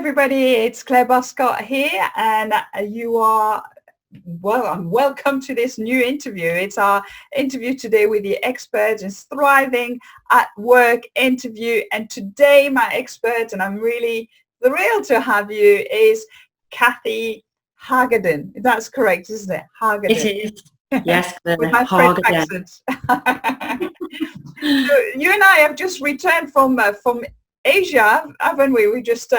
everybody, it's Claire Buscott here, and you are welcome to this new interview. It's our interview today with the expert in thriving at work interview, and today my expert, and I'm really thrilled to have you, is Cathi Hargaden. That's correct, isn't it? Hargaden. It is. Yes, the with my French Hargaden. accent. So you and I have just returned from Asia, haven't we? We just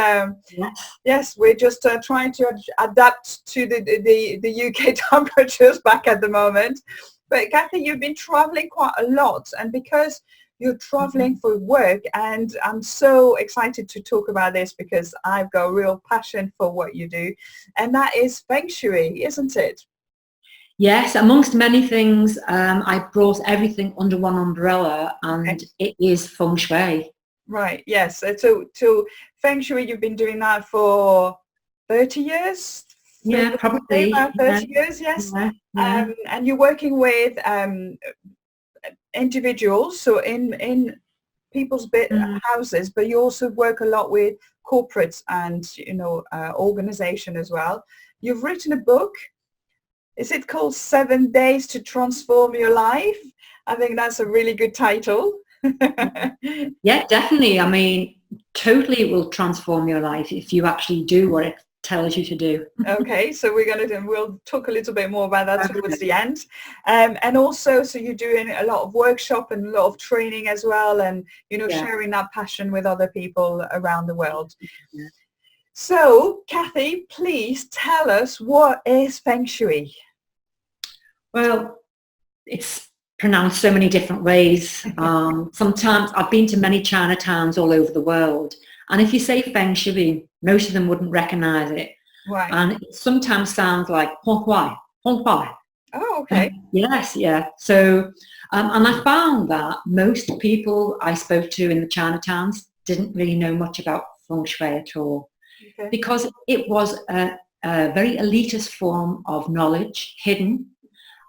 yes, we're just trying to adapt to the UK temperatures back at the moment. But Cathi, you've been traveling quite a lot, and because you're traveling for work, and I'm so excited to talk about this because I've got a real passion for what you do, and that is Feng Shui, isn't it? Yes, amongst many things, I brought everything under one umbrella, and it is Feng Shui. Right, yes. So Feng Shui, you've been doing that for 30 years? Yeah, probably. About 30 years, yes. Yeah. And you're working with individuals, so in people's houses, but you also work a lot with corporates and, organization as well. You've written a book. Is it called 7 Days to Transform Your Life? I think that's a really good title. Yeah, definitely. I mean, totally it will transform your life if you actually do what it tells you to do. Okay, so we'll talk a little bit more about that towards the end. And also, so you're doing a lot of workshop and a lot of training as well, and, sharing that passion with other people around the world. Yeah. So, Cathi, please tell us, what is Feng Shui? Well, it's pronounced so many different ways. Sometimes I've been to many Chinatowns all over the world, and if you say Feng Shui, most of them wouldn't recognize it. Right. And it sometimes sounds like Hong Hua. Oh, okay. Yes, yeah. So, and I found that most people I spoke to in the Chinatowns didn't really know much about Feng Shui at all, because it was a very elitist form of knowledge, hidden.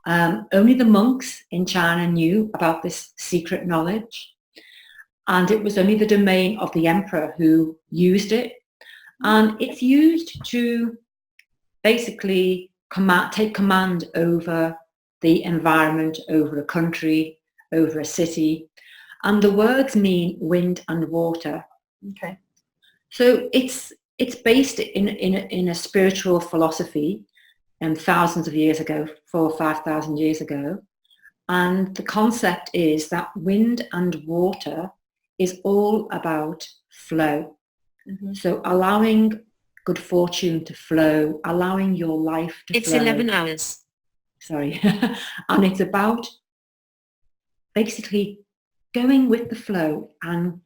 Only the monks in China knew about this secret knowledge, and it was only the domain of the emperor who used it. And it's used to basically take command over the environment, over a country, over a city. And the words mean wind and water. Okay. So it's based in a spiritual philosophy. Thousands of years ago, 4,000 or 5,000 years ago. And the concept is that wind and water is all about flow. Mm-hmm. So allowing good fortune to flow, allowing your life to flow. It's 11 hours. Sorry. And it's about basically going with the flow and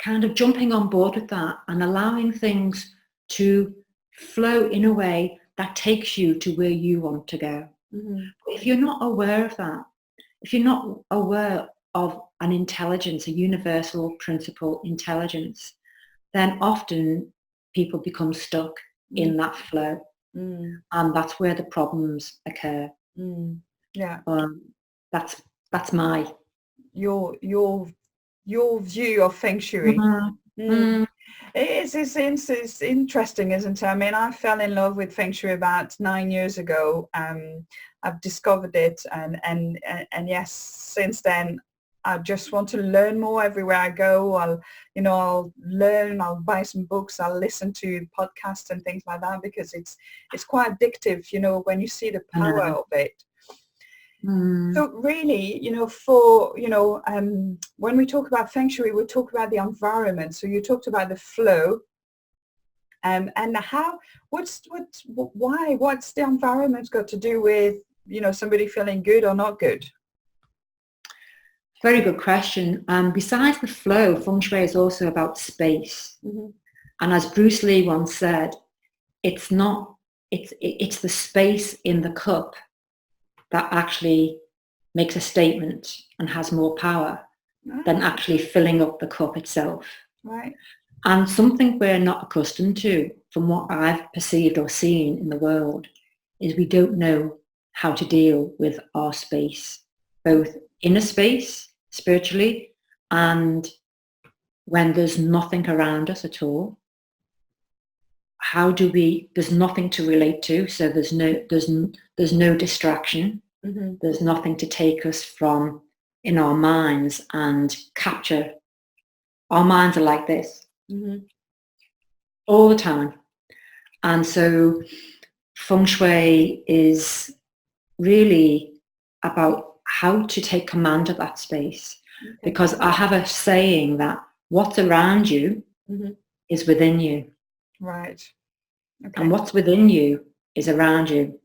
kind of jumping on board with that and allowing things to flow in a way that takes you to where you want to go. Mm-hmm. If you're not aware of that, if you're not aware of an intelligence, a universal principle intelligence, then often people become stuck in that flow. Mm. And that's where the problems occur. Mm. Yeah. That's my... Your view of Feng Shui. Mm-hmm. Mm. It's interesting, isn't it? I mean, I fell in love with Feng Shui about 9 years ago. I've discovered it, and yes, since then, I just want to learn more everywhere I go. I'll learn, I'll buy some books, I'll listen to podcasts and things like that, because it's quite addictive, when you see the power of it. Mm. So really, when we talk about Feng Shui, we talk about the environment. So you talked about the flow, and what's the environment got to do with, somebody feeling good or not good? Very good question. Besides the flow, Feng Shui is also about space. Mm-hmm. And as Bruce Lee once said, it's the space in the cup that actually makes a statement and has more power than actually filling up the cup itself. Right. And something we're not accustomed to, from what I've perceived or seen in the world, is we don't know how to deal with our space, both inner space, spiritually, and when there's nothing around us at all. there's nothing to relate to, so there's no distraction. Mm-hmm. There's nothing to take us from in our minds and capture. Our minds are like this all the time. And so Feng Shui is really about how to take command of that space. Okay. Because I have a saying that what's around you is within you. Right. Okay. And what's within you is around you.